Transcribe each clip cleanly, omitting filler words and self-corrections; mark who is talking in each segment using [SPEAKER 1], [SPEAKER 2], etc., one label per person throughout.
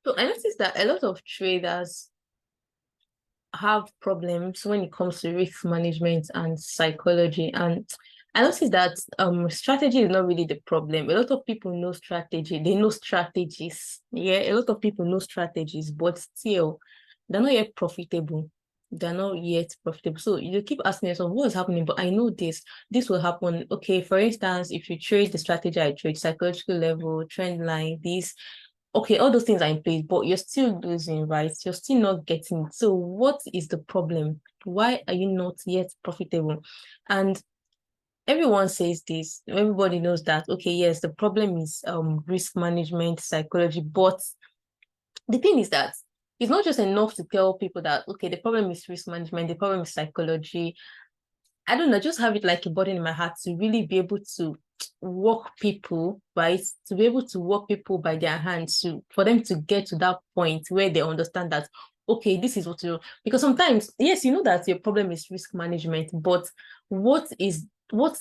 [SPEAKER 1] So I noticed that a lot of traders have problems when it comes to risk management and psychology. And I noticed that strategy is not really the problem. A lot of people know strategy, they know strategies. Yeah, a lot of people know strategies, but still they're not yet profitable. They're not yet profitable. So you keep asking yourself, what is happening? But I know this will happen. Okay, for instance, if you trade the strategy I trade, psychological level, trend line, this, okay, all those things are in place, but you're still losing, right? You're still not getting it. So what is the problem? Why are you not yet profitable? And everyone says this. Everybody knows that, okay, yes, the problem is risk management, psychology. But the thing is that it's not just enough to tell people that, okay, the problem is risk management, the problem is psychology. I don't know, just have it like a burden in my heart to really be able to walk people, right? To be able to walk people by their hands for them to get to that point where they understand that, okay, this is what to do. Because sometimes, yes, you know that your problem is risk management, but what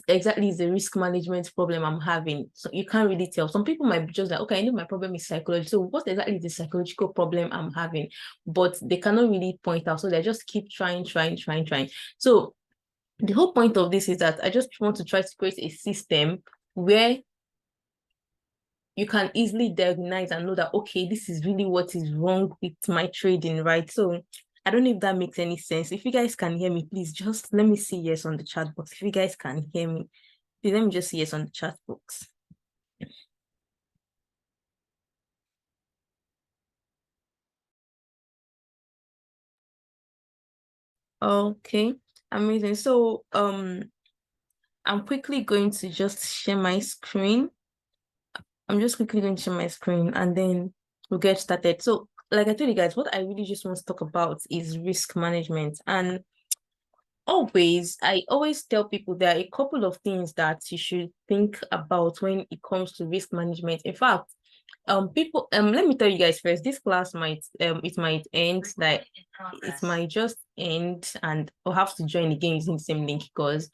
[SPEAKER 1] exactly is the risk management problem I'm having? So you can't really tell. Some people might be just like, okay, I know my problem is psychology. So what exactly is the psychological problem I'm having? But they cannot really point out. So they just keep trying. So the whole point of this is that I just want to try to create a system where you can easily diagnose and know that, okay, this is really what is wrong with my trading, right? So I don't know if that makes any sense. If you guys can hear me, please just let me see yes on the chat box. If you guys can hear me, please let me just see yes on the chat box. Okay, amazing. So I'm quickly going to just share my screen. I'm just quickly going to share my screen and then we'll get started. So, like I told you guys, what I really just want to talk about is risk management. And I always tell people there are a couple of things that you should think about when it comes to risk management. In fact, people let me tell you guys first, this class might it might end, like it might just end and I'll have to join again using the same link because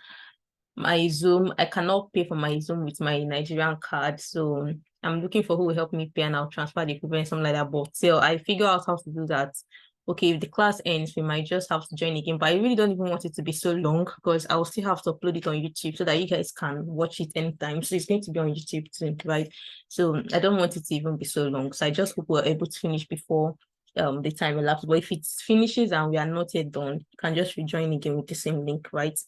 [SPEAKER 1] my Zoom, I cannot pay for my Zoom with my Nigerian card. So I'm looking for who will help me pay and I'll transfer the equipment, something like that. But till I figure out how to do that, okay, if the class ends, we might just have to join again. But I really don't even want it to be so long because I will still have to upload it on YouTube so that you guys can watch it anytime. So it's going to be on YouTube too, right? So I don't want it to even be so long. So I just hope we're able to finish before the time elapses. But if it finishes and we are not yet done, you can just rejoin again with the same link, right?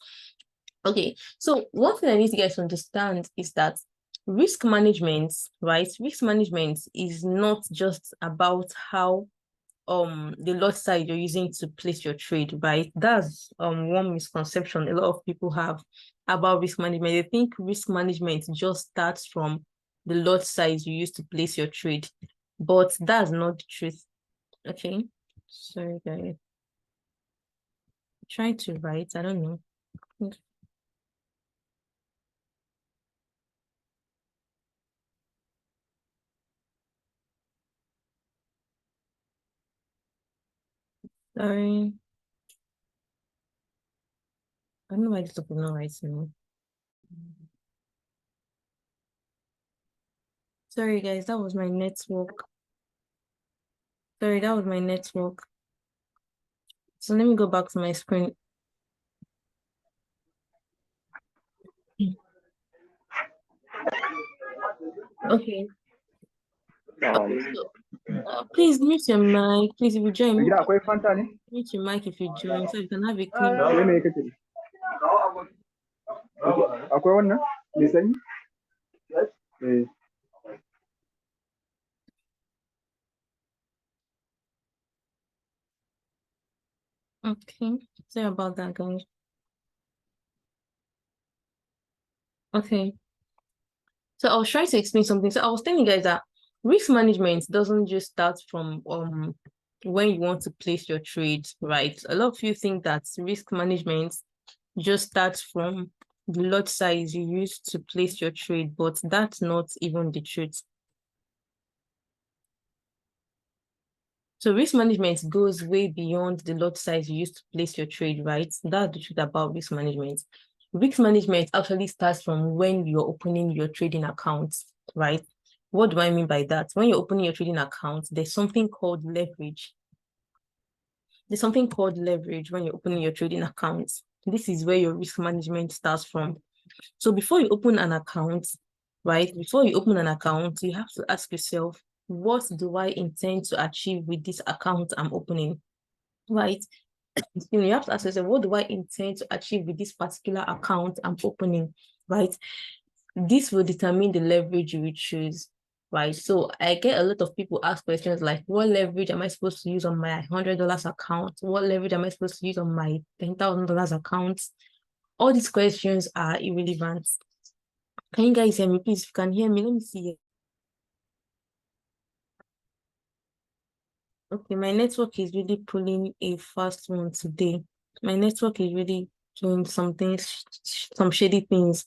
[SPEAKER 1] Okay, so one thing I need you guys to understand is that risk management, right? Risk management is not just about how the lot size you're using to place your trade, right? That's one misconception a lot of people have about risk management. They think risk management just starts from the lot size you use to place your trade, but that's not the truth. Okay, sorry guys, trying to write, I don't know. Sorry, I don't know why this is not writing. Sorry, guys, that was my network. Sorry, that was my network. So let me go back to my screen. Okay. Please mute your mic. Please, if you join, mute your mic if you join so you can have a clean.
[SPEAKER 2] Akwai wannan? Me sanyi?
[SPEAKER 1] Okay. Sorry about that, guys. Okay. So I was trying to explain something. So I was telling you guys that risk management doesn't just start from when you want to place your trade, right? A lot of you think that risk management just starts from the lot size you use to place your trade, but that's not even the truth. So risk management goes way beyond the lot size you use to place your trade, right? That's the truth about risk management. Risk management actually starts from when you're opening your trading accounts, right? What do I mean by that? When you're opening your trading account, there's something called leverage. There's something called leverage when you're opening your trading account. This is where your risk management starts from. So before you open an account, right? Before you open an account, you have to ask yourself, what do I intend to achieve with this account I'm opening? Right? You have to ask yourself, what do I intend to achieve with this particular account I'm opening? Right? This will determine the leverage you will choose. Right. So I get a lot of people ask questions like, what leverage am I supposed to use on my $100 account? What leverage am I supposed to use on my $10,000 account? All these questions are irrelevant. Can you guys hear me? Please, if you can hear me, let me see. Okay, my network is really pulling a fast one today. My network is really doing some things, some shady things.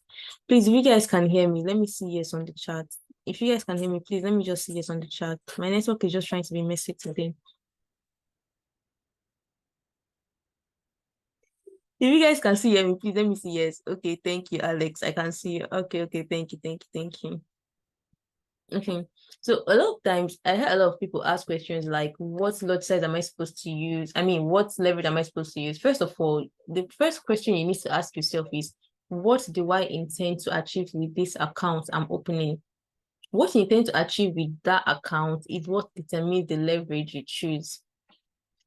[SPEAKER 1] Please, if you guys can hear me, let me see yes on the chat. If you guys can hear me, please let me just see yes on the chat. My network is just trying to be messy today. If you guys can see me, please let me see yes. Okay, thank you, Alex. I can see you. Okay, thank you. Okay, so a lot of times I heard a lot of people ask questions like, what lot size am I supposed to use? I mean, what leverage am I supposed to use? First of all, the first question you need to ask yourself is, what do I intend to achieve with this account I'm opening? What you intend to achieve with that account is what determines the leverage you choose.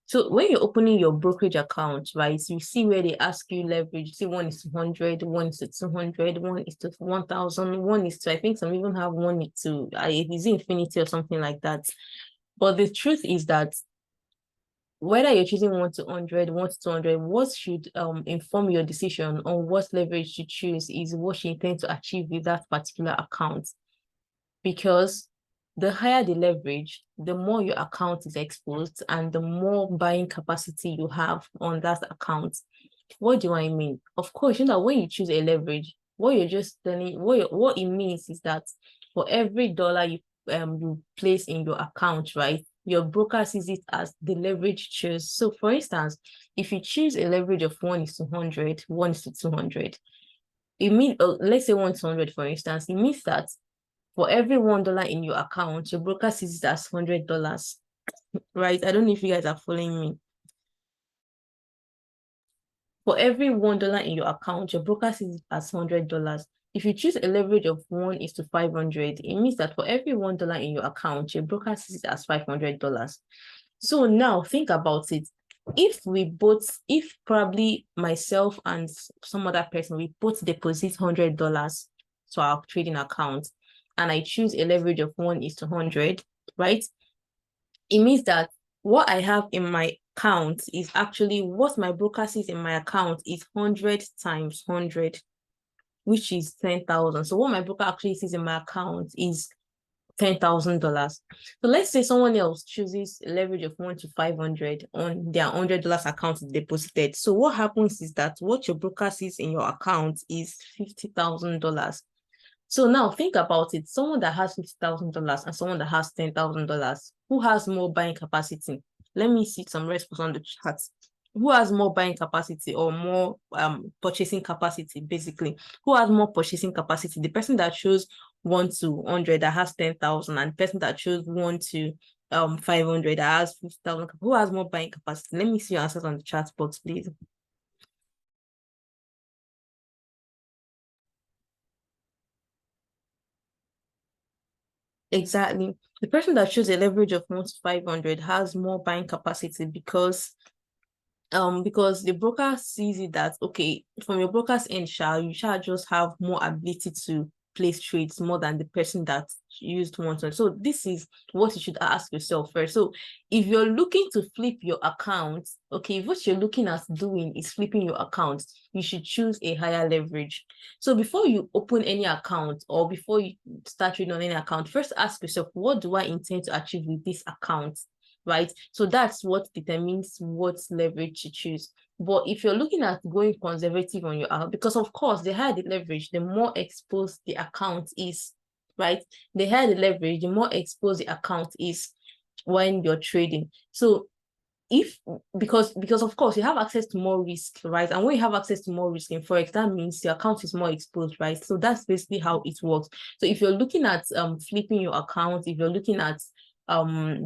[SPEAKER 1] So when you're opening your brokerage account, right, you see where they ask you leverage. You see 1 is to 100, 1 is to 200, 1 is to 1,000, 1 is to, I think some even have 1 is to, is infinity or something like that. But the truth is that whether you're choosing 1 to 100, 1 to 200, what should inform your decision on what leverage you choose is what you intend to achieve with that particular account. Because the higher the leverage, the more your account is exposed and the more buying capacity you have on that account. What do I mean? Of course, you know, when you choose a leverage, what you're just telling, what it means is that for every dollar you place in your account, right, your broker sees it as the leverage choose. So for instance, if you choose a leverage of 1 is to 100, 1 is to 200, it means, let's say 1 to 100, for instance, it means that for every $1 in your account, your broker sees it as $100, right? I don't know if you guys are following me. For every $1 in your account, your broker sees it as $100. If you choose a leverage of 1 is to 500, it means that for every $1 in your account, your broker sees it as $500. So now think about it. If probably myself and some other person, we both deposit $100 to our trading account, and I choose a leverage of 1 is to 100, right? It means that what I have in my account is actually what my broker sees in my account is 100 times 100, which is 10,000. So what my broker actually sees in my account is $10,000. So let's say someone else chooses a leverage of 1 to 500 on their $100 account deposited. So what happens is that what your broker sees in your account is $50,000. So now think about it. Someone that has $50,000 and someone that has $10,000, who has more buying capacity? Let me see some response on the chat. Who has more buying capacity or more purchasing capacity, basically? Who has more purchasing capacity? The person that chose 1 to 100 that has 10,000, and the person that chose 1 to 500 that has 50,000. Who has more buying capacity? Let me see your answers on the chat box, please. Exactly. The person that chose a leverage of 1 to 500 has more buying capacity because the broker sees it that, okay, from your broker's end, you shall just have more ability to place trades more than the person that used 1 to. So this is what you should ask yourself first. So if you're looking to flip your account, okay, if what you're looking at doing is flipping your account, you should choose a higher leverage. So before you open any account or before you start trading on any account, first ask yourself, what do I intend to achieve with this account? Right? So that's what determines what leverage to choose. But if you're looking at going conservative on your account, because of course, the higher the leverage, the more exposed the account is, right? The higher the leverage, the more exposed the account is when you're trading. So if because of course you have access to more risk, right? And when you have access to more risk in forex, that means your account is more exposed, right? So that's basically how it works. So if you're looking at flipping your account, if you're looking at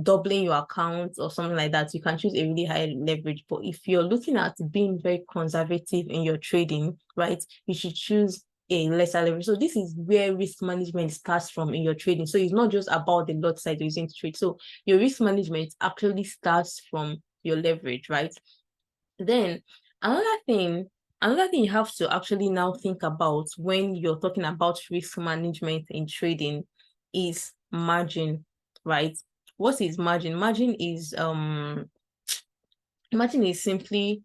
[SPEAKER 1] doubling your account or something like that, you can choose a really high leverage. But if you're looking at being very conservative in your trading, right, you should choose a lesser leverage. So this is where risk management starts from in your trading. So it's not just about the lot size you're using to trade. So your risk management actually starts from your leverage, right? Then another thing you have to actually now think about when you're talking about risk management in trading is margin, right? What is margin? Margin is simply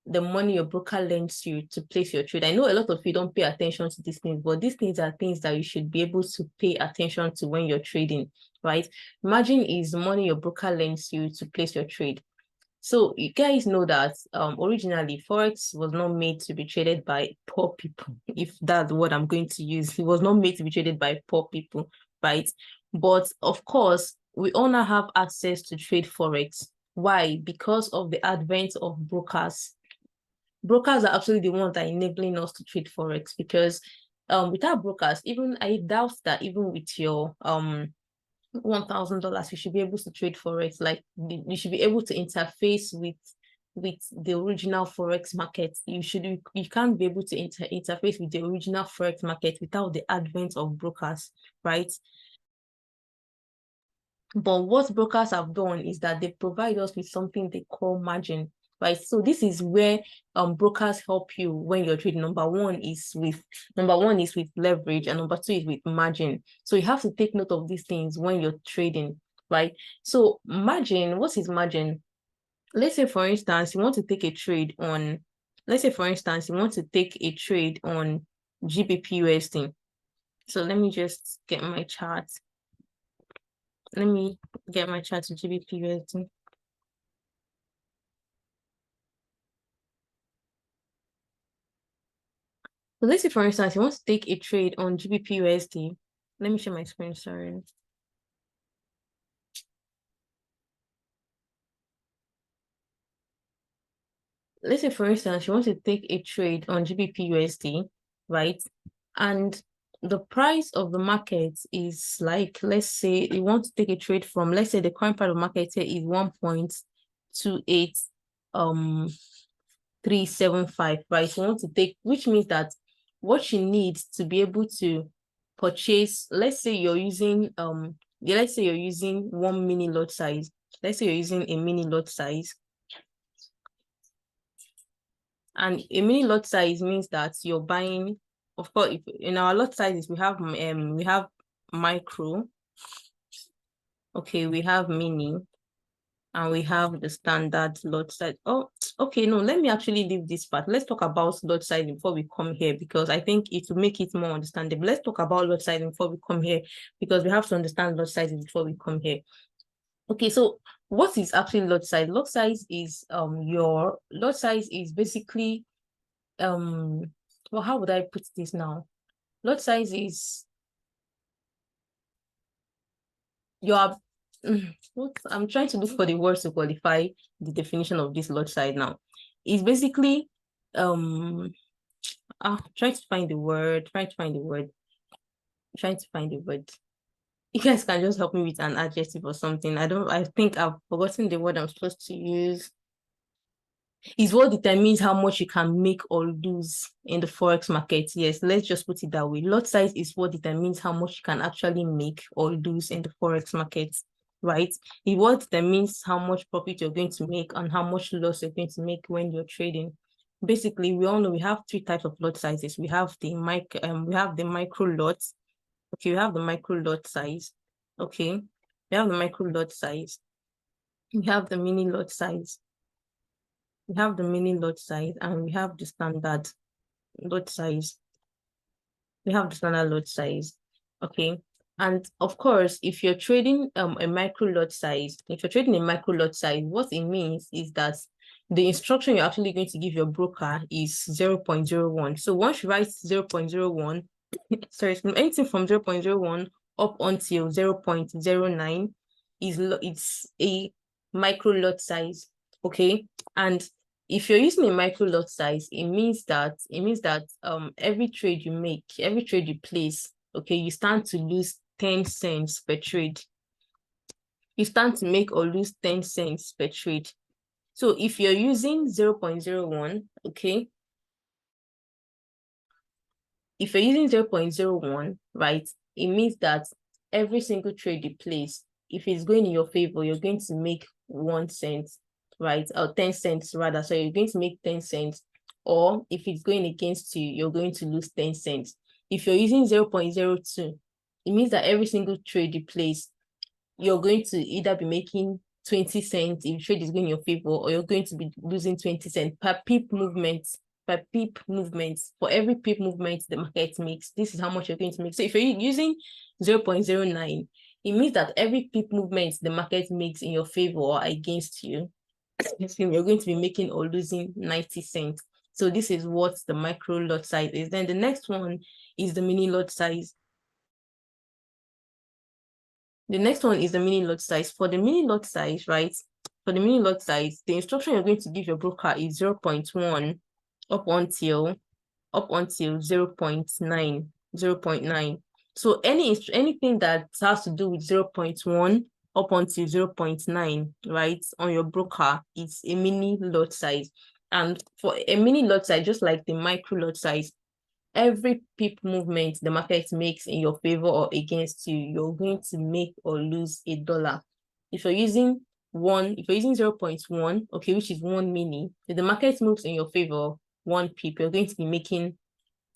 [SPEAKER 1] the money your broker lends you to place your trade. I know a lot of you don't pay attention to these things, but these things are things that you should be able to pay attention to when you're trading, right? Margin is money your broker lends you to place your trade. So you guys know that originally Forex was not made to be traded by poor people, if that's what I'm going to use. It was not made to be traded by poor people, right? But of course, we all now have access to trade Forex. Why? Because of the advent of brokers. Brokers are actually the ones that are enabling us to trade Forex, because without brokers, even I doubt that even with your $1,000 you should be able to trade forex. Like you should be able to interface with the original forex market. You can't be able to interface with the original forex market without the advent of brokers, right? But what brokers have done is that they provide us with something they call margin, right? So this is where brokers help you when you're trading. Number one is with leverage, and number two is with margin. So you have to take note of these things when you're trading, right? So margin, what is margin? Let's say for instance you want to take a trade on GBP USD. So let me just get my chart. Let me get my chart to GBP USD. So let's say, for instance, you want to take a trade on GBP USD. Let me share my screen, sorry. Let's say, for instance, you want to take a trade on GBP USD, right? And the price of the market is like, let's say you want to take a trade from, let's say the current price of market here is 1.28375, right? You want to take, which means that what you need to be able to purchase, let's say you're using one mini lot size. Let's say you're using a mini lot size. And a mini lot size means that you're buying, of course, in our lot sizes, we have micro, okay, we have mini, and we have the standard lot size. Oh, okay, no, let me actually leave this part. Let's talk about lot size before we come here, because I think it will make it more understandable. Let's talk about lot size before we come here, because we have to understand lot size before we come here. Okay, so what is actually lot size? Lot size is your lot size is basically well, how would I put this now? Lot size is your what I'm trying to look for the words to qualify the definition of this lot size now. It's basically trying to find the word. You guys can just help me with an adjective or something. I think I've forgotten the word I'm supposed to use. Is what determines how much you can make or lose in the forex market. Yes, let's just put it that way. Lot size is what determines how much you can actually make or lose in the forex market, right? It what determines how much profit you're going to make and how much loss you're going to make when you're trading. Basically, we all know we have three types of lot sizes. We have the micro lots. Okay, we have the micro lot size. Okay, we have the micro lot size. We have the mini lot size. We have the mini lot size, and we have the standard lot size. Okay. And of course, if you're trading a micro lot size, what it means is that the instruction you're actually going to give your broker is 0.01. So once you write 0.01, sorry, anything from 0.01 up until 0.09 it's a micro lot size, okay? And if you're using a micro lot size, it means that every trade you make, every trade you place, okay, you stand to lose 10 cents per trade. You stand to make or lose 10 cents per trade. So if you're using 0.01, okay, if you're using 0.01, right, it means that every single trade you place, if it's going in your favor, you're going to make 1 cent, right, or 10 cents rather. So you're going to make 10 cents, or if it's going against you, you're going to lose 10 cents. If you're using 0.02, it means that every single trade you place, you're going to either be making 20 cents if trade is going in your favor, or you're going to be losing 20 cents per pip movement. Per pip movement. For every pip movement the market makes, this is how much you're going to make. So if you're using 0.09, it means that every pip movement the market makes in your favor or against you, you're going to be making or losing 90 cents. So this is what the micro lot size is. Then the next one is the mini lot size. The next one is the mini lot size. For the mini lot size, right? For the mini lot size, the instruction you're going to give your broker is 0.1 up until 0.9, 0.9. So anything that has to do with 0.1 up until 0.9, right, on your broker, it's a mini lot size. And for a mini lot size, just like the micro lot size, every pip movement the market makes in your favor or against you, you're going to make or lose $1. If you're using 0.1, okay, which is 1 mini, if the market moves in your favor 1 pip, you're going to be making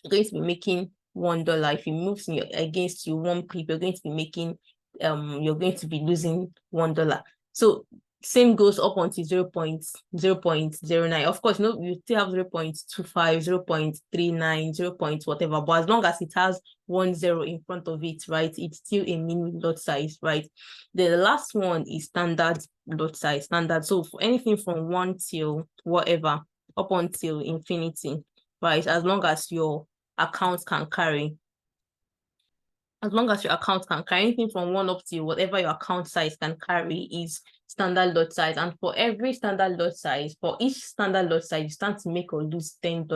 [SPEAKER 1] $1. If it moves against you 1 pip, you're going to be making you're going to be losing $1. So same goes up until 0.09. Of course, no, you still have 0.25, 0.39, 0. Whatever, but as long as it has 10 in front of it, right, it's still a mini lot size, right? The last one is standard lot size, standard. So for anything from 1 till whatever, up until infinity, right? As long as your account can carry. As long as your account can carry, anything from 1 up to whatever your account size can carry is standard lot size. And for every standard lot size, for each standard lot size, you stand to make or lose $10.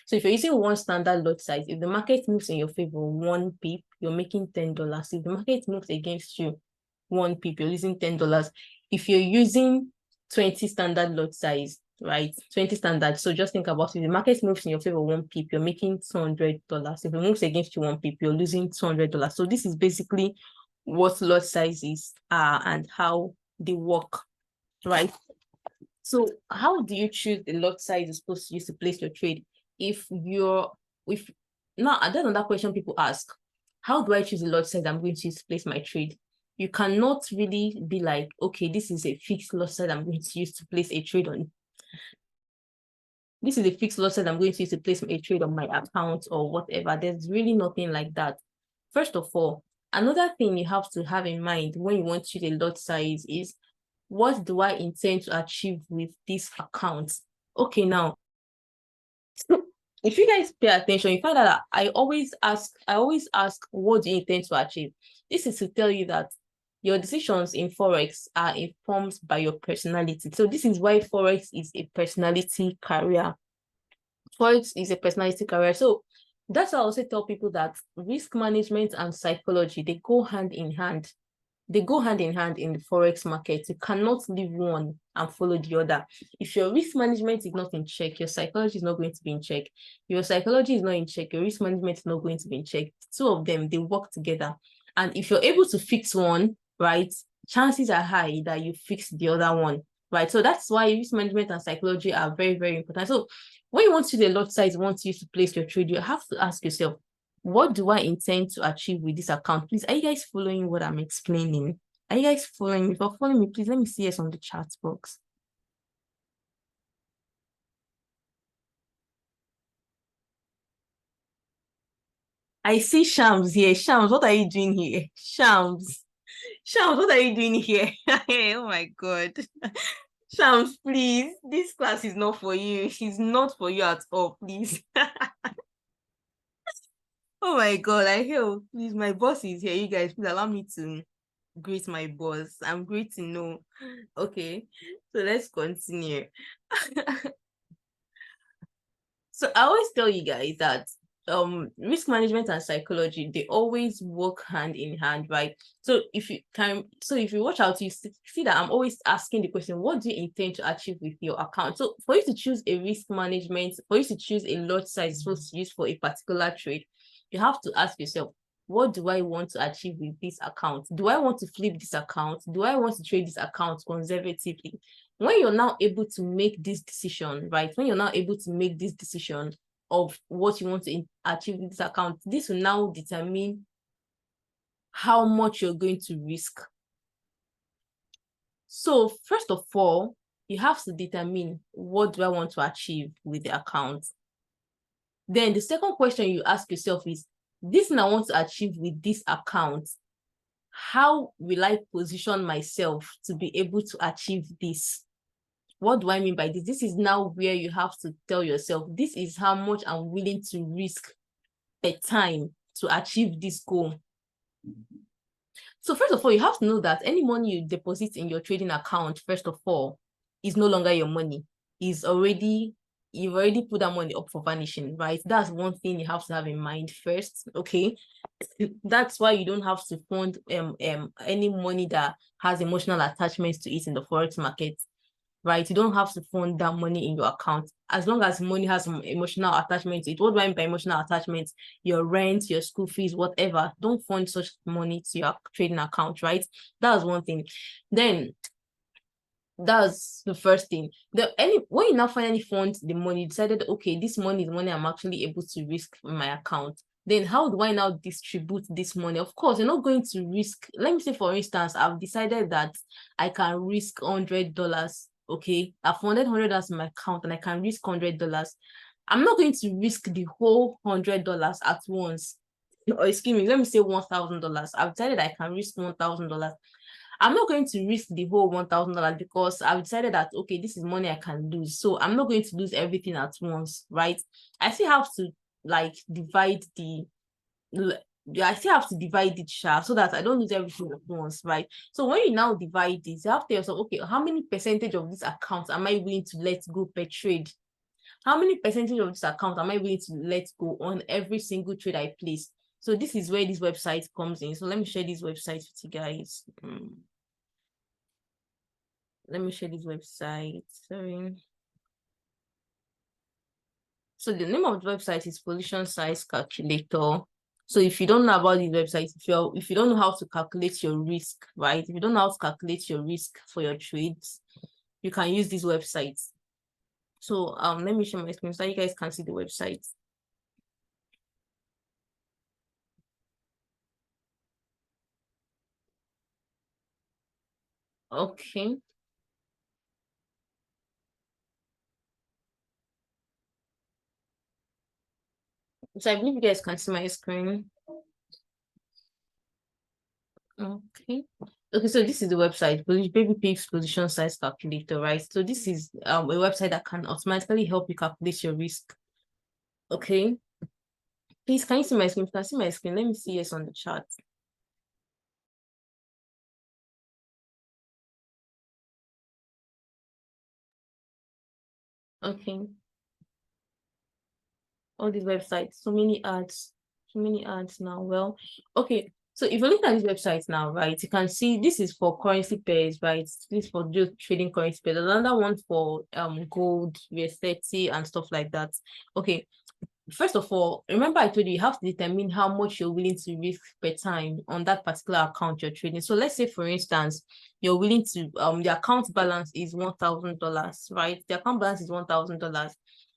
[SPEAKER 1] So if you're using one standard lot size, if the market moves in your favor 1 pip, you're making $10. If the market moves against you 1 pip, you're losing $10. If you're using 20 standard lot size, right, 20 standard, so just think about it. If the market moves in your favor 1 pip, you're making $200. If it moves against you 1 pip, you're losing $200. So this is basically what lot sizes are and how they work, right? So how do you choose the lot size you're supposed to use to place your trade? Now that's another question people ask. How do I choose the lot size I'm going to use to place my trade? You cannot really be like, okay, this is a fixed lot size I'm going to use to place a trade on. This is a fixed lot size I'm going to use to place a trade on my account or whatever. There's really nothing like that. First of all, another thing you have to have in mind when you want to choose a lot size is, what do I intend to achieve with this account? Okay, now, if you guys pay attention, you find out that I always ask, what do you intend to achieve? This is to tell you that your decisions in Forex are informed by your personality. So this is why Forex is a personality career. Forex is a personality career. So that's why I also tell people that risk management and psychology, they go hand in hand. They go hand in hand in the Forex market. You cannot leave one and follow the other. If your risk management is not in check, your psychology is not going to be in check. Your psychology is not in check, your risk management is not going to be in check. Two of them, they work together. And if you're able to fix one, right, chances are high that you fix the other one, right? So that's why risk management and psychology are very, very important. So when you want to do the lot size, want you to place your trade, you have to ask yourself, what do I intend to achieve with this account? Please, are you guys following what I'm explaining? Are you guys following? If you're following me, please let me see yes on the chat box. I see Shams here. Shams, what are you doing here? Shams, what are you doing here? Oh my God. Shams, please, this class is not for you. It's not for you at all, please. Oh my God, I hear, please, my boss is here. You guys, please allow me to greet my boss. I'm great to know. Okay, so let's continue. So I always tell you guys that risk management and psychology, they always work hand in hand, right? So if you watch out, you see that I'm always asking the question, what do you intend to achieve with your account? So for you to choose a risk management, for you to choose a lot size supposed to use for a particular trade, you have to ask yourself, what do I want to achieve with this account? Do I want to flip this account? Do I want to trade this account conservatively? When you're now able to make this decision, right? When you're now able to make this decision of what you want to achieve with this account, this will now determine how much you're going to risk. So first of all, you have to determine, what do I want to achieve with the account? Then the second question you ask yourself is, this thing I want to achieve with this account, how will I position myself to be able to achieve this? What do I mean by this? This is now where you have to tell yourself, this is how much I'm willing to risk per time to achieve this goal. So first of all, you have to know that any money you deposit in your trading account, first of all, is no longer your money. You've already put that money up for vanishing, right? That's one thing you have to have in mind first, okay? That's why you don't have to fund any money that has emotional attachments to it in the forex market, right? You don't have to fund that money in your account. As long as money has some emotional attachment to it. What do I mean by emotional attachment? Your rent, your school fees, whatever. Don't fund such money to your trading account, right? That's one thing. Then that's the first thing. When you now finally fund the money, you decided, okay, this money is money I'm actually able to risk in my account. Then how do I now distribute this money? Of course, you're not going to risk. Let me say, for instance, I've decided that I can risk $100. Okay, I've funded $100 in my account and I can risk $100. I'm not going to risk the whole $100 at once. Or excuse me, let me say $1,000. I've decided I can risk $1,000. I'm not going to risk the whole $1,000 because I've decided that, okay, this is money I can lose. So I'm not going to lose everything at once, right? I still have to divide it so that I don't lose everything at once, right? So when you now divide this, you have to tell yourself, okay, how many percentage of this account am I willing to let go per trade? How many percentage of this account am I willing to let go on every single trade I place? So this is where this website comes in. So let me share this website with you guys. Let me share this website. Sorry. So the name of the website is Position Size Calculator. So if you don't know about this website, if you don't know how to calculate your risk, right? If you don't know how to calculate your risk for your trades, you can use this website. So let me share my screen so you guys can see the website. Okay. So I believe you guys can see my screen. Okay. Okay, so this is the website, Baby Pig's Position Size Calculator, right? So this is a website that can automatically help you calculate your risk. Okay. Please, can you see my screen? If you can see my screen, let me see yes on the chart. Okay. All these websites, so many ads now. Well, okay. So if you look at these websites now, right, you can see this is for currency pairs, right? This is for just trading currency pairs. Another one for gold, USD, and stuff like that. Okay. First of all, remember I told you have to determine how much you're willing to risk per time on that particular account you're trading. So let's say, for instance, you're willing to the account balance is $1,000, right? The account balance is $1,000.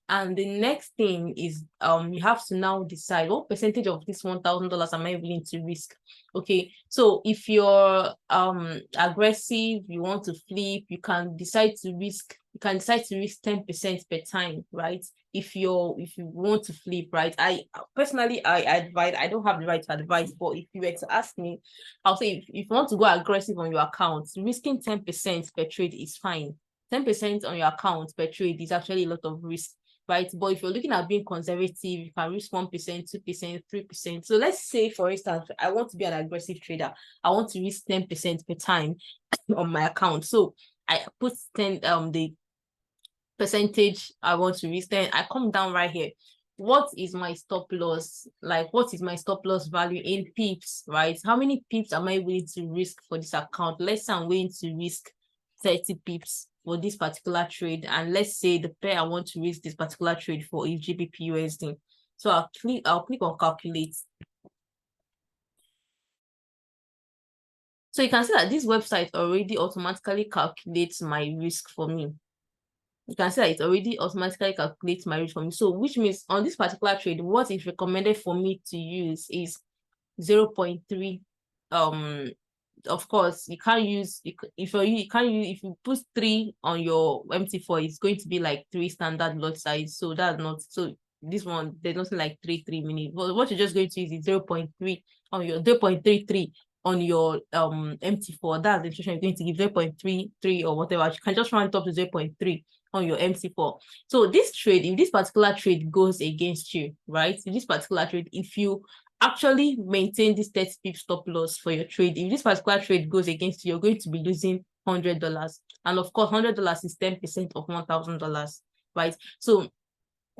[SPEAKER 1] And the next thing is you have to now decide what percentage of this $1,000 am I willing to risk. Okay, so if you're aggressive, you want to flip, you can decide to risk 10% per time, right? If you want to flip, right? I personally advise, I don't have the right to advise, but if you were to ask me, I'll say if you want to go aggressive on your account, risking 10% per trade is fine. 10% on your account per trade is actually a lot of risk. right? But if you're looking at being conservative, you can risk 1%, 2%, 3%. So let's say, for instance, I want to be an aggressive trader. I want to risk 10% per time on my account. So I put 10 the percentage I want to risk. Then I come down right here. What is my stop loss? Like, what is my stop loss value in pips, right? How many pips am I willing to risk for this account? Let's say I'm willing to risk 30 pips for this particular trade. And let's say the pair I want to risk this particular trade for is GBP USD. So I'll click on calculate. So you can see that this website already automatically calculates my risk for me. You can see that it already automatically calculates my risk for me. So which means on this particular trade, what is recommended for me to use is 0.3. Of course, you can't use if you put 3 on your MT4, it's going to be like 3 standard lot size. So that's not so this one, there's nothing like 3 minutes. But what you're just going to use is 0.3 on your 0.33 on your MT4. That's the instruction you're going to give 0.33 or whatever. You can just round it up to 0.3 on your MT4. So this trade, if this particular trade goes against you, right? In this particular trade, if you actually maintain this 30 pip stop loss for your trade, if this particular trade goes against you, you're going to be losing $100. And of course, $100 is 10% of $1,000, right? So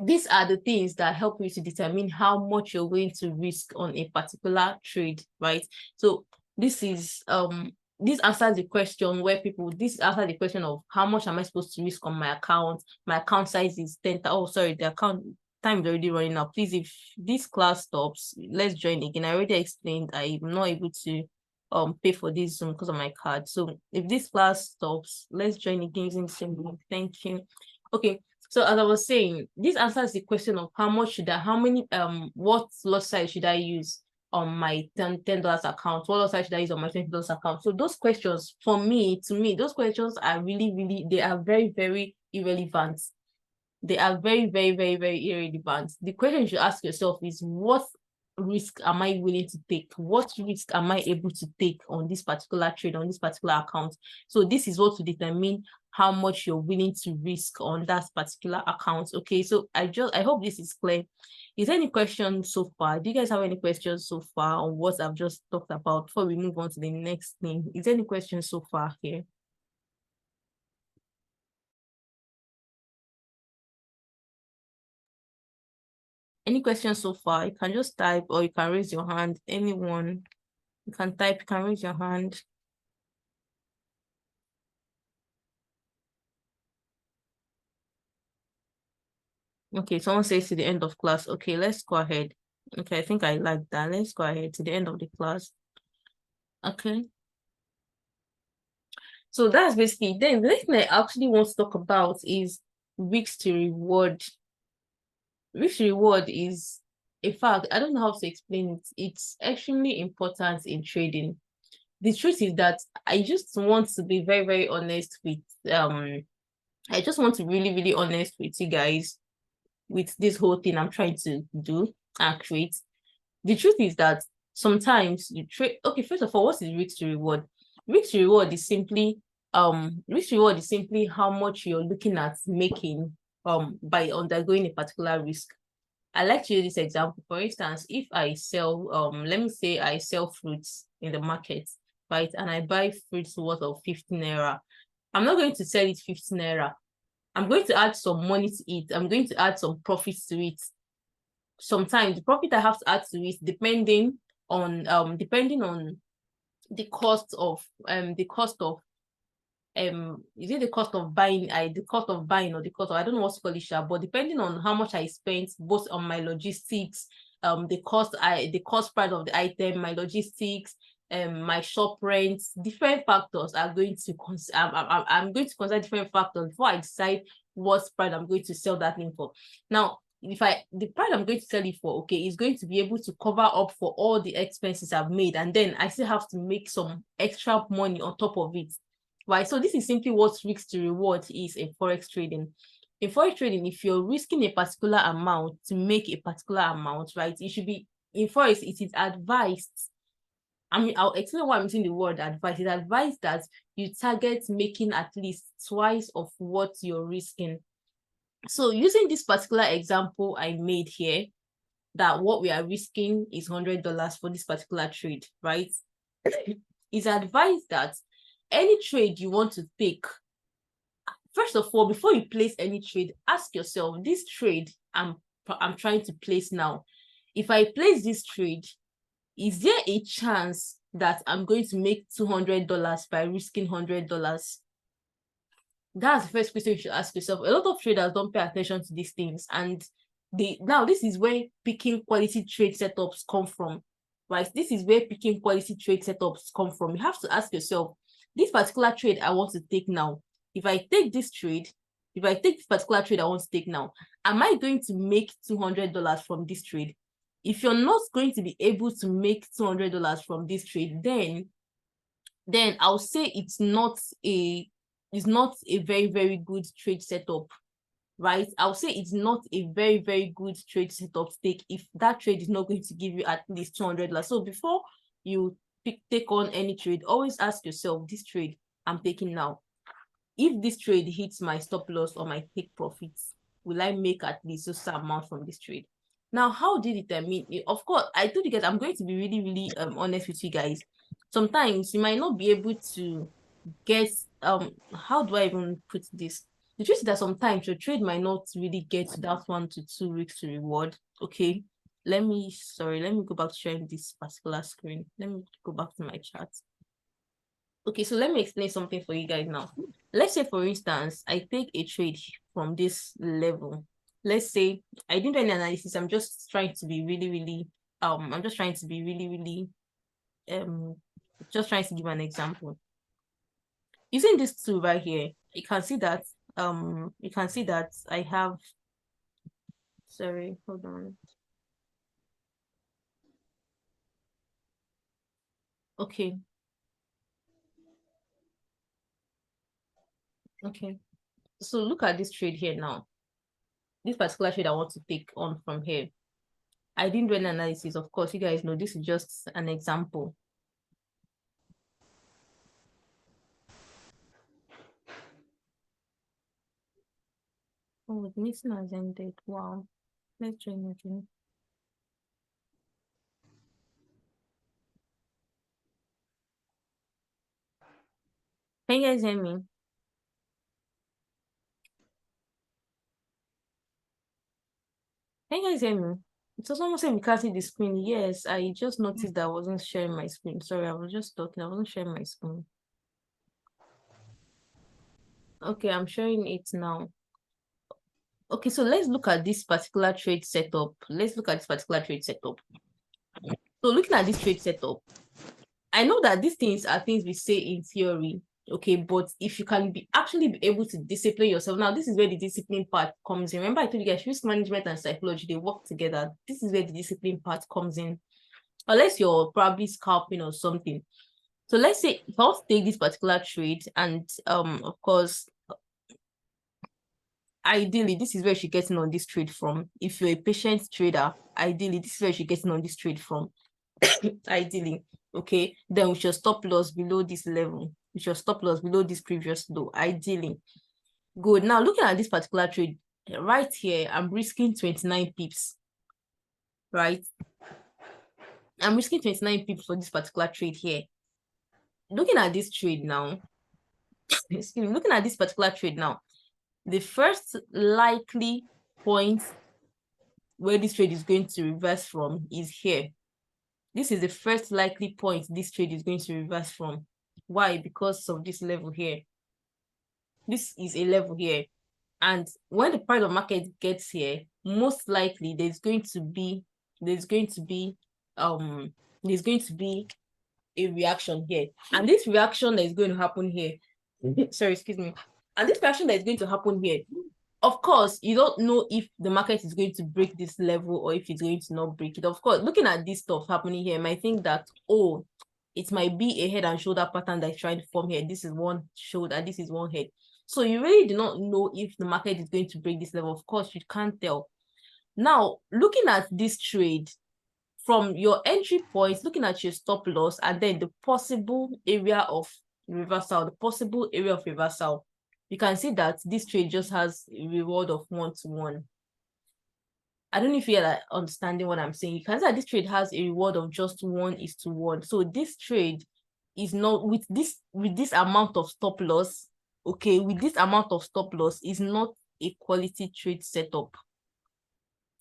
[SPEAKER 1] these are the things that help you to determine how much you're going to risk on a particular trade, right? So this answers the question this answers the question of how much am I supposed to risk on my account? My account size is 10. Oh, sorry, the account time is already running out. Please, if this class stops, let's join again. I already explained I'm not able to pay for this Zoom because of my card. So if this class stops, let's join again using the same link. Thank you. Okay. So as I was saying, this answers the question of what lot size should I use on my $10 account? What lot size should I use on my $20 account? So those questions, to me, those questions are really, they are very, very irrelevant. They are very, very, very, very irrelevant. The question you should ask yourself is, what risk am I willing to take? What risk am I able to take on this particular trade, on this particular account? So this is what to determine how much you're willing to risk on that particular account. Okay, so I hope this is clear. Is there any questions so far? Do you guys have any questions so far on what I've just talked about before we move on to the next thing? Is there any questions so far here? Any questions so far? You can just type or you can raise your hand. Anyone, you can type, you can raise your hand. Okay, someone says to the end of class. Okay, let's go ahead. Okay, I think I like that. Let's go ahead to the end of the class. Okay. So that's basically, then the next thing I actually want to talk about is risk to reward. Risk to reward is a fact. I don't know how to explain it. It's extremely important in trading. The truth is that I just want to be very, very honest with I just want to be really, really honest with you guys with this whole thing I'm trying to do and create. The truth is that sometimes you trade. Okay, first of all, what is risk to reward? Risk to reward is simply how much you're looking at making by undergoing a particular risk. I like to use this example. For instance, if I sell let me say I sell fruits in the market, right? And I buy fruits worth of 15 naira. I'm not going to sell it 15 naira. I'm going to add some money to it. I'm going to add some profits to it. Sometimes the profit I have to add to it, depending on the cost of is it the cost of buying or the cost of, I don't know what to call it, but depending on how much I spent both on my logistics, the cost price of the item, my logistics, my shop rent, different factors are going to I'm going to consider different factors before I decide what price I'm going to sell that thing for. Now, the price I'm going to sell it for, okay, is going to be able to cover up for all the expenses I've made, and then I still have to make some extra money on top of it, right? So this is simply what risk to reward is in forex trading. In forex trading, if you're risking a particular amount to make a particular amount, right, it should be, in forex, it is advised. I mean, I'll explain why I'm using the word advice. It's advised that you target making at least twice of what you're risking. So using this particular example I made here, that what we are risking is $100 for this particular trade, right? It's advised that any trade you want to take, first of all, before you place any trade, ask yourself, this trade I'm trying to place now, if I place this trade, is there a chance that I'm going to make $200 by risking $100? That's the first question you should ask yourself. A lot of traders don't pay attention to these things, and this is where picking quality trade setups come from, right? This is where picking quality trade setups come from. You have to ask yourself, this particular trade I want to take now, if I take this particular trade I want to take now, am I going to make $200 from this trade? If you're not going to be able to make $200 from this trade, then I'll say it's not a very, very good trade setup, right? I'll say it's not a very, very good trade setup to take if that trade is not going to give you at least $200. So before you take on any trade, always ask yourself, this trade I'm taking now, if this trade hits my stop loss or my take profits, will I make at least this amount from this trade? Now, how did it determine? Of course, I told you guys, I'm going to be really, really honest with you guys. Sometimes you might not be able to get, how do I even put this? The truth is that sometimes your trade might not really get to that 1 to 2 weeks to reward. Okay, let me go back to sharing this particular screen. Let me go back to my chart. Okay, so let me explain something for you guys now. Let's say, for instance, I take a trade from this level. Let's say I didn't do any analysis. I'm just trying to be really, really, just trying to give an example. Using this tool right here, you can see that I have, sorry, hold on. Okay. Okay. So look at this trade here now. This particular trade I want to take on from here. I didn't do an analysis, of course. You guys know this is just an example. Oh, the meeting has ended. Wow. Let's join again. Can you guys hear me? Can you guys hear me? It was almost like we can't see the screen. Yes, I just noticed that I wasn't sharing my screen. Sorry, I was just talking. I wasn't sharing my screen. Okay, I'm sharing it now. Okay, so let's look at this particular trade setup. So looking at this trade setup, I know that these things are things we say in theory, okay, but if you can actually be able to discipline yourself, now this is where the discipline part comes in. Remember, I told you guys risk management and psychology, they work together. This is where the discipline part comes in, unless you're probably scalping or something. So let's say if I want to take this particular trade, and of course, ideally, this is where you're getting on this trade from. If you're a patient trader, ideally, this is where you're getting on this trade from. Ideally, okay, then we should stop loss below this level. We should stop loss below this previous low, ideally. Good. Now, looking at this particular trade right here, I'm risking 29 pips, right? I'm risking 29 pips for this particular trade here. Looking at this trade now, excuse me, looking at this particular trade now, the first likely point where this trade is going to reverse from is here. This is the first likely point this trade is going to reverse from. Why? Because of this level here. This is a level here. And when the price of market gets here, most likely there's going to be a reaction here. And this reaction that is going to happen here, sorry, excuse me. And this reaction that is going to happen here, of course, you don't know if the market is going to break this level or if it's going to not break it. Of course, looking at this stuff happening here, you might think that, oh, it might be a head and shoulder pattern that's trying to form here. This is one shoulder, this is one head. So you really do not know if the market is going to break this level. Of course, you can't tell. Now, looking at this trade, from your entry points, looking at your stop loss, and then the possible area of reversal, you can see that this trade just has a reward of 1-to-1. I don't know if you're like understanding what I'm saying. You can see that this trade has a reward of just 1:1. So this trade is not with this amount of stop loss. Okay, with this amount of stop loss is not a quality trade setup.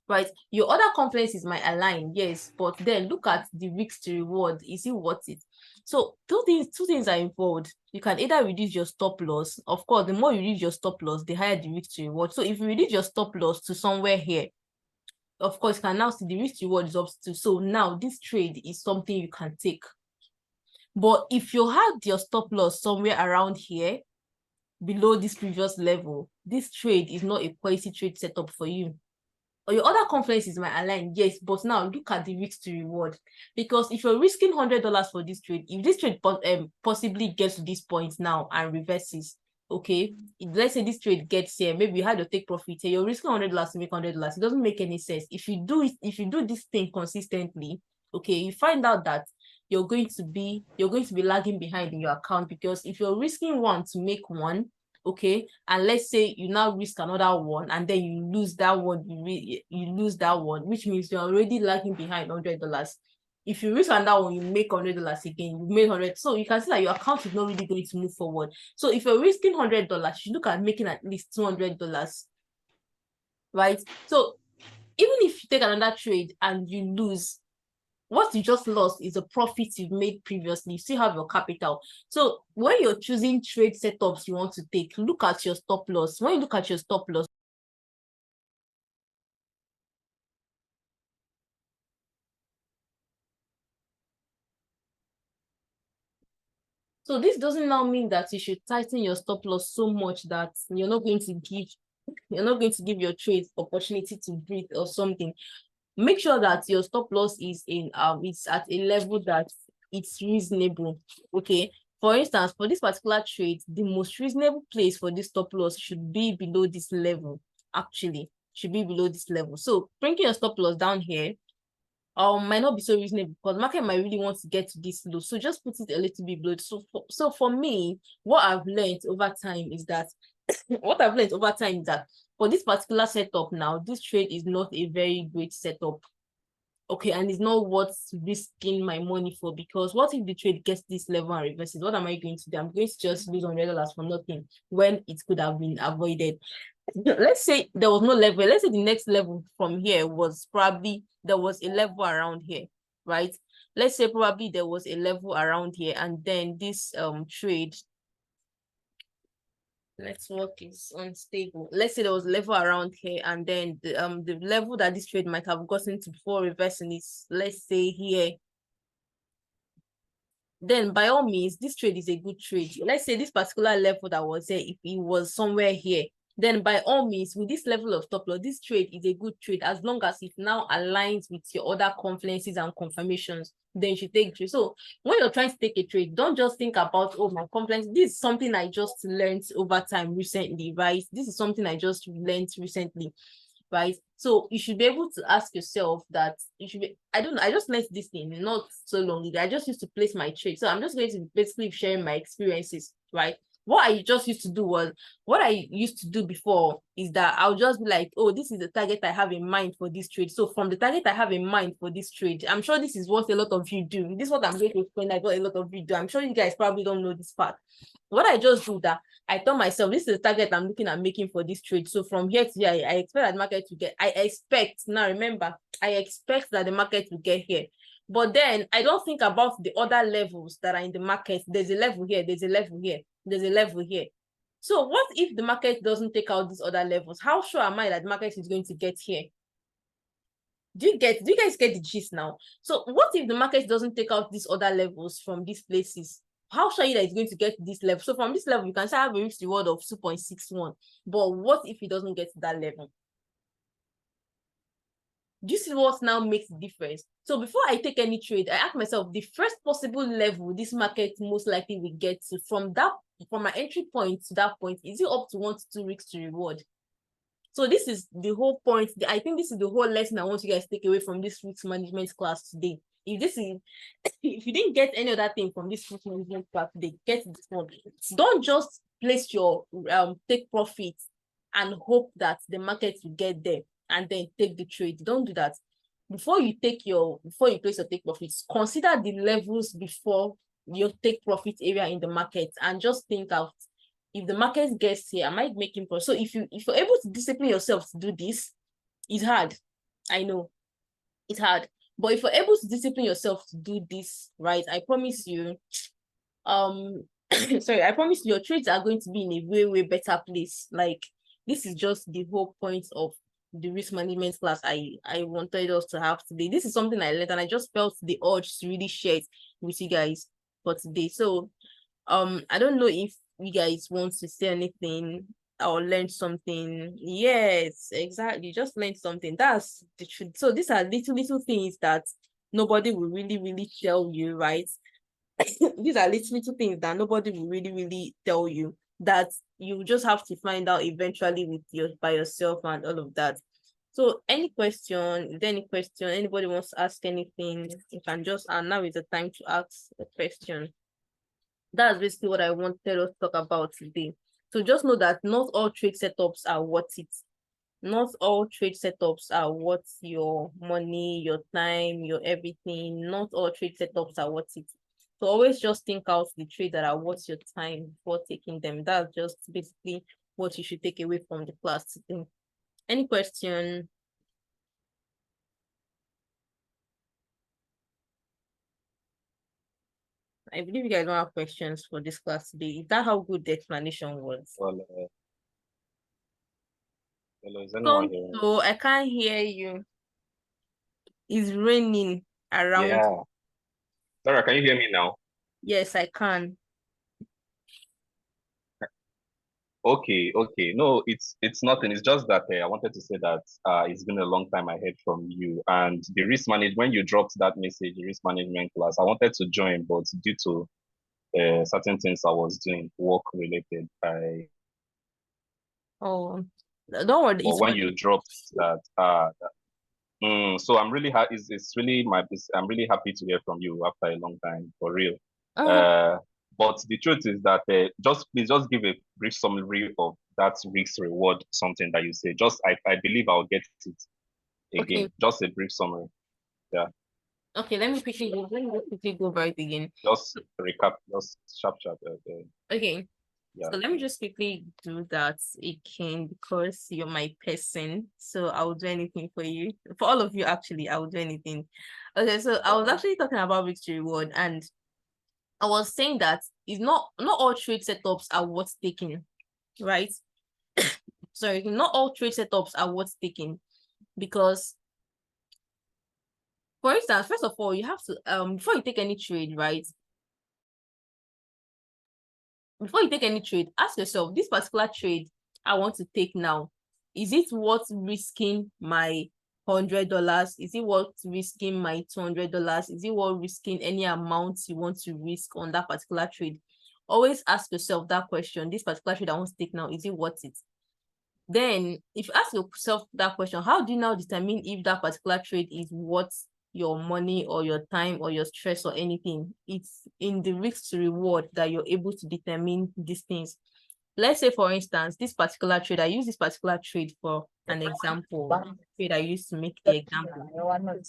[SPEAKER 1] Right, your other conferences might align, yes, but then look at the risk to reward. Is it worth it? So two things are involved. You can either reduce your stop loss. Of course, the more you reduce your stop loss, the higher the risk to reward. So if you reduce your stop loss to somewhere here, of course, you can now see the risk to reward is up to. So now this trade is something you can take. But if you had your stop loss somewhere around here, below this previous level, this trade is not a quality trade setup for you. Or your other conferences might align, yes, but now look at the risk to reward. Because if you're risking $100 for this trade, if this trade possibly gets to this point now and reverses, okay, let's say this trade gets here, maybe you had to take profit here, you're risking $100 to make $100. It doesn't make any sense. If you do this thing consistently, okay, you find out that you're going to be lagging behind in your account, because if you're risking 1 to make 1, okay, and let's say you now risk another 1 and then you lose that one, you lose that one, which means you're already lagging behind $100. If you risk another one, you make $100 again, you made 100. So you can see that your account is not really going to move forward. So if you're risking $100, you should look at making at least $200, right? So even if you take another trade and you lose, what you just lost is a profit you've made previously. You still have your capital. So when you're choosing trade setups you want to take, look at your stop loss. When you look at your stop loss, so this doesn't now mean that you should tighten your stop loss so much that you're not going to give your trade opportunity to breathe or something. Make sure that your stop loss is it's at a level that it's reasonable. Okay, for instance, for this particular trade, the most reasonable place for this stop loss should be below this level. Actually, should be below this level. So bringing your stop loss down here might not be so reasonable, because the market might really want to get to this low. So just put it a little bit below. So for me, what I've learned over time is that for this particular setup now, this trade is not a very great setup. Okay, and it's not worth risking my money for, because what if the trade gets this level and reverses? What am I going to do? I'm going to just lose $100 for nothing when it could have been avoided. Let's say there was no level. Let's say the next level from here was probably, there was a level around here, right? Let's say probably there was a level around here, and then this trade network is unstable. Let's say there was a level around here, and then the level that this trade might have gotten to before reversing is, let's say, here. Then by all means, this trade is a good trade. Let's say this particular level that was here, if it was somewhere here, then by all means, with this level of stop loss, this trade is a good trade, as long as it now aligns with your other confluences and confirmations. Then you should take trade. So when you're trying to take a trade, don't just think about, oh, my confluence. This is something I just learned over time recently, right? This is something I just learned recently, right? So you should be able to ask yourself that you should be, I just learned this thing not so long ago. I just used to place my trade. So I'm just going to be basically sharing my experiences, right? What I used to do before is that I'll just be like, oh, this is the target I have in mind for this trade. So from the target I have in mind for this trade, I'm sure this is what a lot of you do. This is what I'm going to explain, like what a lot of you do. I'm sure you guys probably don't know this part. What I just do that, I tell myself, this is the target I'm looking at making for this trade. So from here to here, I expect that the market to get, now remember, I expect that the market will get here. But then I don't think about the other levels that are in the market. There's a level here, there's a level here, there's a level here. So what if the market doesn't take out these other levels? How sure am I that the market is going to get here? Do you guys get the gist now? So what if the market doesn't take out these other levels from these places? How sure are you that it's going to get to this level? So from this level, you can say I have a risk reward of 2.61. But what if it doesn't get to that level? Do you see what now makes the difference? So before I take any trade, I ask myself, the first possible level this market most likely will get to, from my entry point to that point, is it up to 1 to 2 risks to reward? So this is the whole point. I think this is the whole lesson I want you guys to take away from this risk management class today. if you didn't get any other thing from this risk management class, they get this one. Don't just place your take profit and hope that the market will get there and then take the trade. Don't do that. Before you place your take profits, consider the levels before your take profit area in the market and just think out, if the market gets here, am I making profit? So if you're able to discipline yourself to do this, it's hard. I know it's hard. But if you're able to discipline yourself to do this, right, I promise you, I promise you, your trades are going to be in a way, way better place. Like, this is just the whole point of the risk management class I wanted us to have today. This is something I learned and I just felt the urge to really share it with you guys for today. So, I don't know if you guys want to say anything or learn something. Yes, exactly. Just learn something. That's the truth. So these are little things that nobody will really tell you, right? These are little things that nobody will really tell you, that you just have to find out eventually by yourself and all of that. So any question, is there any question? Anybody wants to ask anything, you can just, and now is the time to ask a question. That's basically what I wanted us to talk about today. So just know that not all trade setups are worth it. Not all trade setups are worth your money, your time, your everything. Not all trade setups are worth it. So always just think out the trades that are worth your time before taking them. That's just basically what you should take away from the class today. Any question? I believe you guys don't have questions for this class today. Is that how good the explanation was?
[SPEAKER 3] Well, hello, is anyone hearing me?
[SPEAKER 1] So I can't hear you. It's raining around.
[SPEAKER 3] Yeah. Sarah, can you hear me now?
[SPEAKER 1] Yes, I can.
[SPEAKER 3] Okay. No, it's nothing. It's just that I wanted to say that it's been a long time I heard from you, and the risk management, when you dropped that message, the risk management class, I wanted to join, but due to certain things I was doing, work related,
[SPEAKER 1] Oh, don't worry.
[SPEAKER 3] but when you dropped that, so I'm really happy. I'm really happy to hear from you after a long time, for real. But the truth is that please just give a brief summary of that risk reward, something that you say. I believe I'll get it again.
[SPEAKER 1] Okay.
[SPEAKER 3] Just a brief summary. Yeah.
[SPEAKER 1] Okay, let me quickly go over it again.
[SPEAKER 3] Just recap, just sharp.
[SPEAKER 1] Okay.
[SPEAKER 3] Yeah.
[SPEAKER 1] So let me just quickly do that again, because you're my person. So I will do anything for you. For all of you, actually, I will do anything. Okay, so I was actually talking about risk to reward, and I was saying that it's not all trade setups are worth taking, right? Sorry, not all trade setups are worth taking, because, for instance, first of all, you have to before you take any trade, right? Before you take any trade, ask yourself, this particular trade I want to take now, is it worth risking my $100? Is it worth risking my $200? Is it worth risking any amount you want to risk on that particular trade? Always ask yourself that question. This particular trade I want to take now, is it worth it? Then, if you ask yourself that question, how do you now determine if that particular trade is worth your money or your time or your stress or anything? It's in the risk to reward that you're able to determine these things. Let's say, for instance, this particular trade, I use this particular trade for an example. Trade I used to make the example,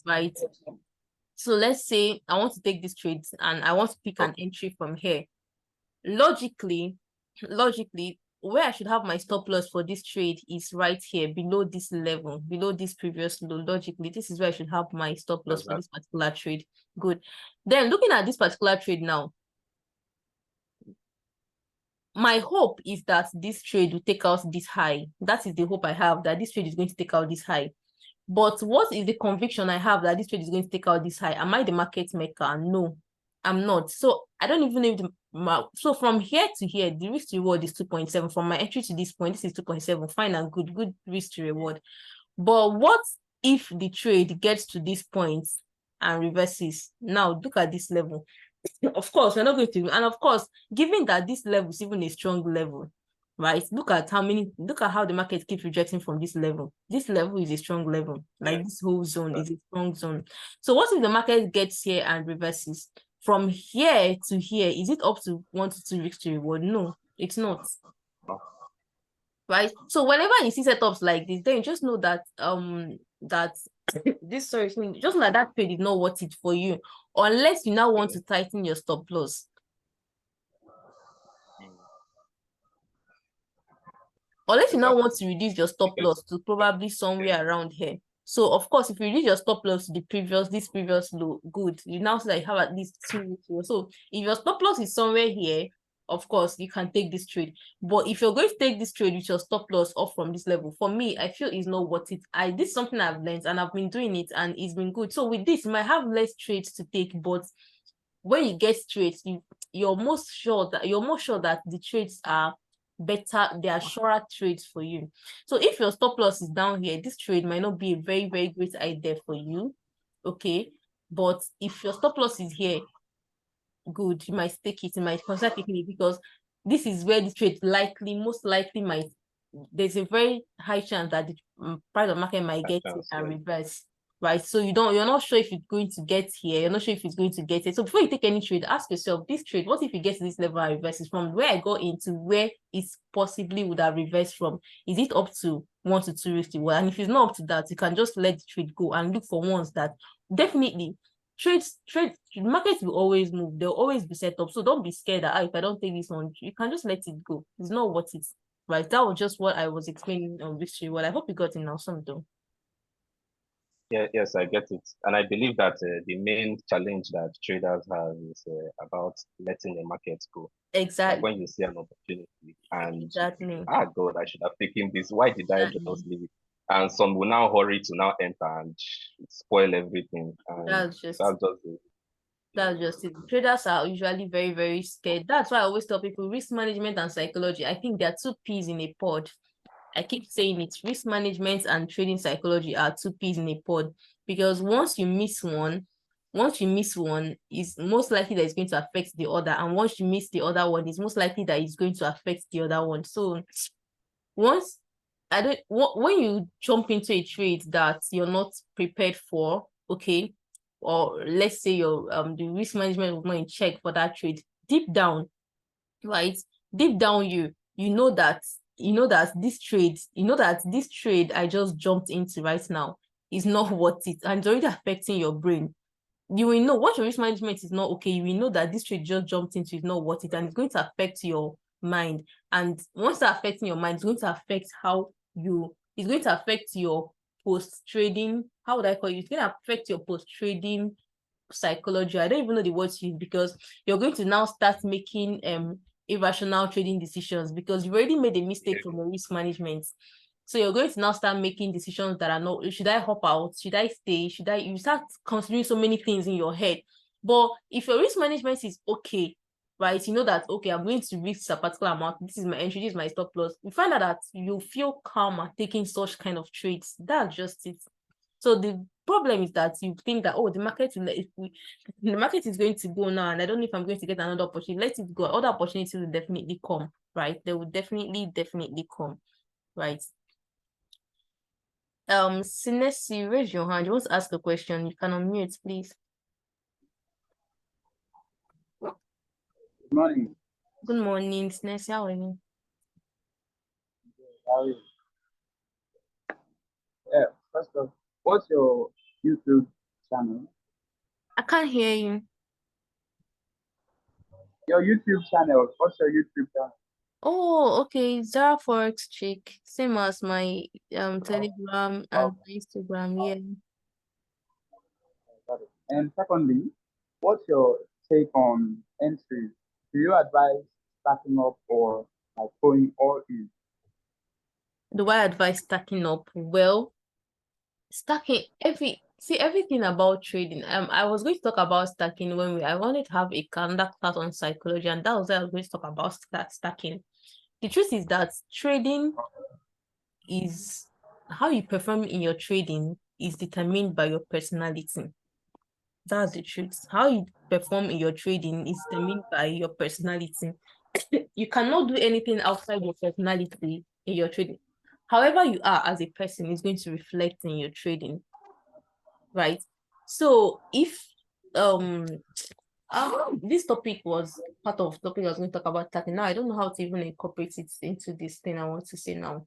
[SPEAKER 1] right? So let's say I want to take this trade and I want to pick an entry from here. Logically, where I should have my stop loss for this trade is right here, below this level, below this previous low. Logically, this is where I should have my stop loss for this particular trade. Good. Then looking at this particular trade now, my hope is that this trade will take out this high. That is the hope I have, that this trade is going to take out this high. But what is the conviction I have that this trade is going to take out this high? Am I the market maker? No, I'm not. So I don't even know so from here to here, the risk to reward is 2.7. From my entry to this point, this is 2.7. Fine and good risk to reward. But what if the trade gets to this point and reverses? Now look at this level. Of course, we're not going to, and of course, given that this level is even a strong level, right? Look at how the market keeps rejecting from this level. This level is a strong level. Like this whole zone is a strong zone. So what if the market gets here and reverses? From here to here, is it up to 1 to 2 weeks to reward? No, it's not. Right? So whenever you see setups like this, then you just know that this just like that trade is not worth it for you, unless you now want to tighten your stop loss. Unless you now want to reduce your stop loss to probably somewhere around here. So of course, if you reduce your stop loss to this previous low, good. You now say you have at least 2 weeks. So if your stop loss is somewhere here, of course, you can take this trade. But if you're going to take this trade with your stop loss off from this level, for me, I feel it's not worth it. This is something I've learned and I've been doing it and it's been good. So with this, you might have less trades to take, but when you get trades, you're more sure that the trades are better, they are surer trades for you. So if your stop loss is down here, this trade might not be a very, very great idea for you. Okay. But if your stop loss is here, good, you might take it, you might consider taking it, because this is where the trade most likely there's a very high chance that the price of market might get it and reverse. Right, so you're not sure if it's going to get here, you're not sure if it's going to get it. So before you take any trade, ask yourself, this trade, what if it gets to this level and reverses from where I got into where it possibly would have reversed from? Is it up to 1 to 2 weeks to well? And if it's not up to that, you can just let the trade go and look for ones that definitely markets will always move, they'll always be set up. So don't be scared that if I don't take this one, you can just let it go. It's not worth it. Right, that was just what I was explaining on this trade. Well, I hope you got it now, some though.
[SPEAKER 3] Yeah, yes, I get it. And I believe that the main challenge that traders have is about letting the market go.
[SPEAKER 1] Exactly.
[SPEAKER 3] Like when you see an opportunity and,
[SPEAKER 1] exactly.
[SPEAKER 3] God, I should have taken this. Why did I just leave it? And some will now hurry to now enter and spoil everything. And that's just it.
[SPEAKER 1] Traders are usually very, very scared. That's why I always tell people risk management and psychology. I think they're 2 peas in a pod. I keep saying it, risk management and trading psychology are 2 peas in a pod, because once you miss one, it's most likely that it's going to affect the other. And once you miss the other one, it's most likely that it's going to affect the other one. So when you jump into a trade that you're not prepared for, okay, or let's say your the risk management was not in check for that trade, deep down, right? Deep down, you know that this trade I just jumped into right now is not worth it, and it's already affecting your brain. You will know once your risk management is not okay, you will know that this trade just jumped into is not worth it, and it's going to affect your mind. And once it's affecting your mind, it's going to affect your post-trading, how would I call it? It's going to affect your post-trading psychology. I don't even know the words to use, because you're going to now start making irrational trading decisions, because you've already made a mistake from your risk management. So you're going to now start making decisions that are not, should I hop out? Should I stay? You start considering so many things in your head. But if your risk management is okay, right, you know that, okay, I'm going to risk a particular amount. This is my entry, this is my stop loss. You find out that you feel calmer taking such kind of trades. That's just it. So the problem is that you think that, the market is going to go now, and I don't know if I'm going to get another opportunity. Let it go. Other opportunities will definitely come, right? They will definitely come, right? Sinesi, raise your hand. You want to ask a question? You can unmute, please.
[SPEAKER 2] Good morning.
[SPEAKER 1] Good morning, Sinesi. How are you?
[SPEAKER 2] How are you? Yeah, first of all, what's your YouTube channel?
[SPEAKER 1] I can't hear you.
[SPEAKER 2] Your YouTube channel. What's your YouTube channel?
[SPEAKER 1] Oh, okay. Zara Forex Chick. Same as my Telegram and Instagram, yeah.
[SPEAKER 2] Got it. And secondly, what's your take on entries? Do you advise stacking up or like going all in?
[SPEAKER 1] Do I advise stacking up? Well, everything about trading. I was going to talk about stacking when I wanted to have a calendar class on psychology, and that was why I was going to talk about stacking. The truth is that trading is how you perform in your trading is determined by your personality. That's the truth. How you perform in your trading is determined by your personality. you cannot do anything outside your personality in your trading. However you are as a person is going to reflect in your trading, right? So if this topic was part of topic I was going to talk about starting. Now I don't know how to even incorporate it into this thing I want to say now.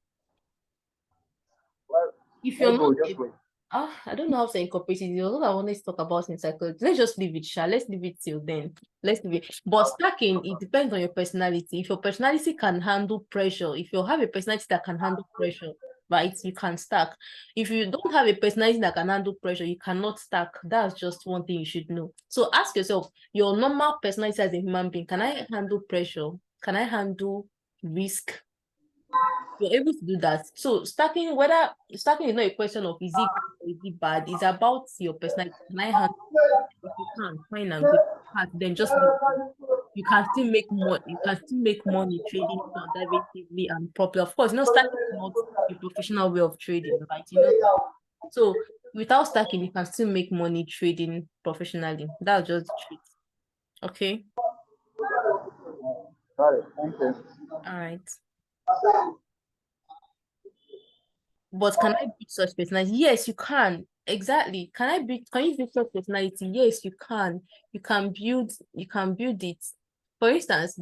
[SPEAKER 2] Well,
[SPEAKER 1] If you're not
[SPEAKER 2] just wait.
[SPEAKER 1] I don't know how to incorporate it. It was what I wanted to talk about in psychology. Let's just leave it, Sha. Let's leave it till then. Let's leave it. But stacking, it depends on your personality. If your personality can handle pressure, if you have a personality that can handle pressure, right, you can stack. If you don't have a personality that can handle pressure, you cannot stack. That's just one thing you should know. So ask yourself, your normal personality as a human being, can I handle pressure? Can I handle risk? You're able to do that. So stacking is not a question of is it good or is it bad. It's about your personality. Can I handle? If you can, fine and good. Then just leave it. You can still make more. You can still make money trading conservatively and properly. Of course, stacking is not a professional way of trading, right? So without stacking, you can still make money trading professionally. That's just the truth. Okay.
[SPEAKER 2] Got it. Thank you.
[SPEAKER 1] All right. But can I build such personality? Yes, you can. Exactly. Can you build such personality? Yes, you can. You can build it. For instance,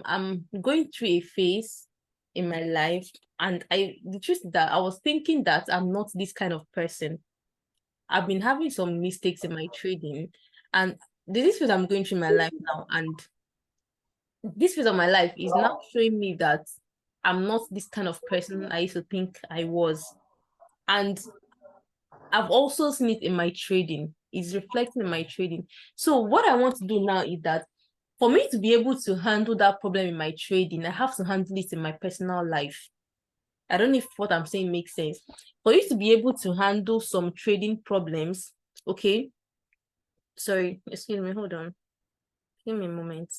[SPEAKER 1] I'm going through a phase in my life, and the truth is that I was thinking that I'm not this kind of person. I've been having some mistakes in my trading, and this phase I'm going through my life now, and this phase of my life is now showing me that I'm not this kind of person I used to think I was. And I've also seen it in my trading. It's reflecting in my trading. So what I want to do now is that for me to be able to handle that problem in my trading, I have to handle it in my personal life. I don't know if what I'm saying makes sense. For you to be able to handle some trading problems, okay? Sorry, excuse me, hold on. Give me a moment.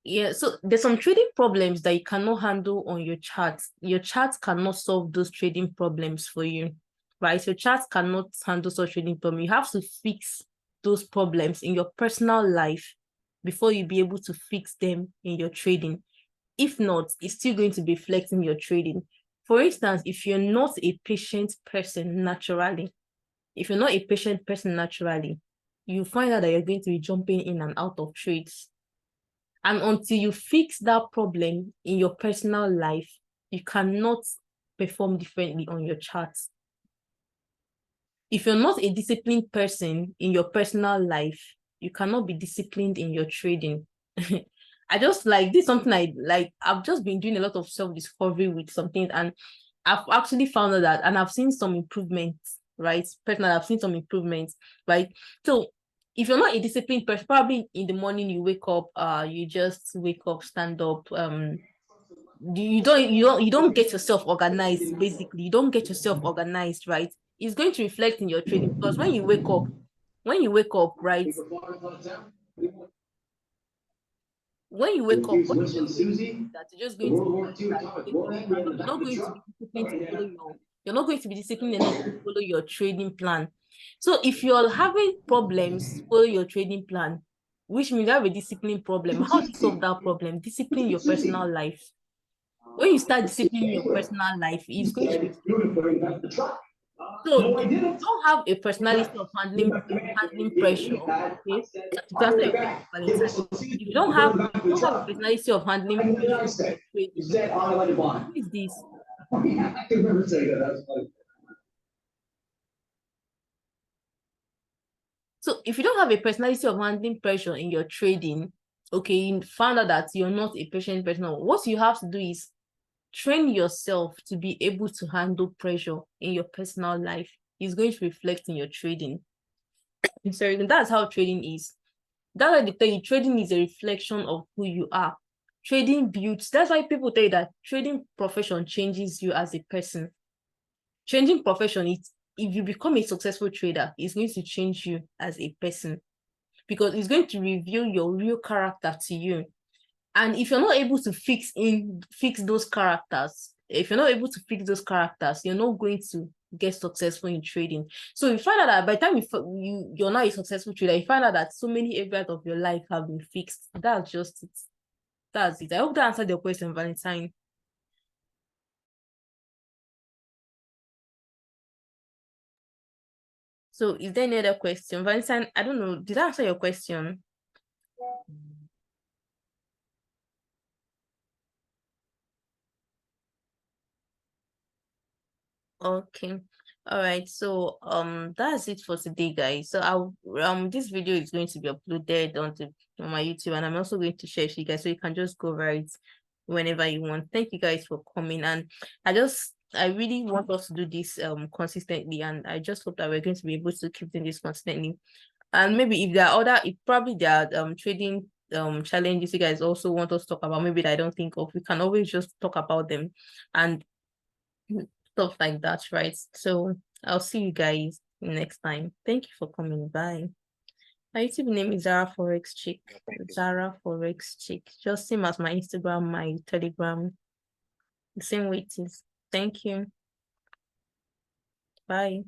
[SPEAKER 1] Yeah, so there's some trading problems that you cannot handle on your chart. Your chart cannot solve those trading problems for you, right? Your chart cannot handle such trading problems. You have to fix those problems in your personal life before you be able to fix them in your trading. If not, it's still going to be reflecting your trading. For instance, if you're not a patient person naturally, you find out that you're going to be jumping in and out of trades. And until you fix that problem in your personal life, you cannot perform differently on your charts. If you're not a disciplined person in your personal life, you cannot be disciplined in your trading. I just like this something I've just been doing a lot of self-discovery with some things, and I've actually found out that, and I've seen some improvements, right? Personally, I've seen some improvements, right? So if you're not a disciplined person, probably in the morning you wake up, you just wake up, stand up, you don't get yourself organized. Basically, you don't get yourself organized, right? It's going to reflect in your trading, because when you wake up, right? When you wake up, what you're just going to do is that you're just going to you're not going to be disciplined to follow you're not going to be disciplined enough to follow your trading plan. So if you're having problems to follow your trading plan, which means you have a discipline problem, how do you solve that problem? Discipline your personal life. When you start disciplining your personal life, it's going to be so if you don't have a personality of handling pressure, okay, to answer your question, Valentine, if you don't have a personality of handling pressure in your trading, who is this? So if you don't have a personality of handling pressure in your trading, okay, you found out that you're not a patient person, what you have to do is train yourself to be able to handle pressure in your personal life. It's going to reflect in your trading. So that's how trading is. That's why they tell you trading is a reflection of who you are. Trading builds, that's why people tell you that trading profession changes you as a person. Changing profession, if you become a successful trader, it's going to change you as a person, because it's going to reveal your real character to you. And if you're not able to fix those characters, if you're not able to fix those characters, you're not going to get successful in trading. So you find out that by the time you're not a successful trader, you find out that so many areas of your life have been fixed. That's just it. That's it. I hope that answered your question, Valentine. So is there any other question? Valentine, I don't know. Did I answer your question? Okay. All right. So that's it for today, guys. So I'll this video is going to be uploaded on my YouTube, and I'm also going to share it with you guys, so you can just go over it whenever you want. Thank you guys for coming, and I really want us to do this consistently, and I just hope that we're going to be able to keep doing this consistently. And maybe if there are probably there are trading challenges you guys also want us to talk about, maybe that I don't think of, we can always just talk about them and stuff like that, right? So I'll see you guys next time. Thank you for coming. Bye. My YouTube name is Zara Forex Chick. Zara Forex Chick. Just same as my Instagram, my Telegram. The same way it is. Thank you. Bye.